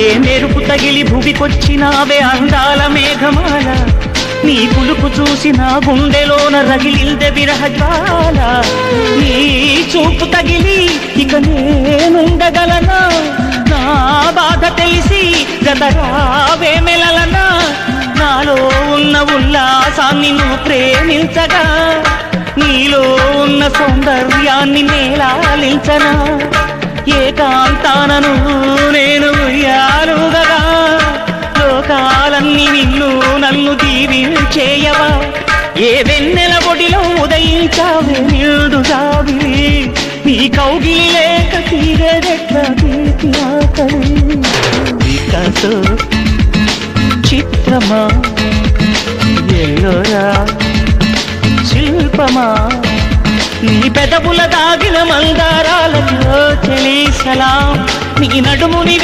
ఏ మెరుపు తగిలి భువికొచ్చినావే అందాల మేఘమాల, నీ కులుకు చూసి నా గుండెలోన రగిలిందే విరహజ్వాల. నీ చూపు తగిలి ఇక నేనుండగలనా, నా బాధ తెలిసి గదరావే మెలలనా. నాలో ఉన్న ఉల్లాసాన్ని నువ్వు ప్రేమించగా, నీలో ఉన్న సౌందర్యాన్ని నేలాలించనా. ఏకాంతానను నేను ఉయ్యాలుగగా, లోకాలన్నీ నిన్ను నన్ను దీవించేయవా. ఏ వెన్నెల ఒడిలో ఉదయించావే నిండు జాబిలి, నీ కౌగిలి లేక తీరేదెట్లా తీపి ఆకలి. వికాసో చిత్రమా ఎల్లోరా శిల్పమా, నీ పెదవుల దాగిన మందారాలతో చెలి సలాం, నీ నడుముని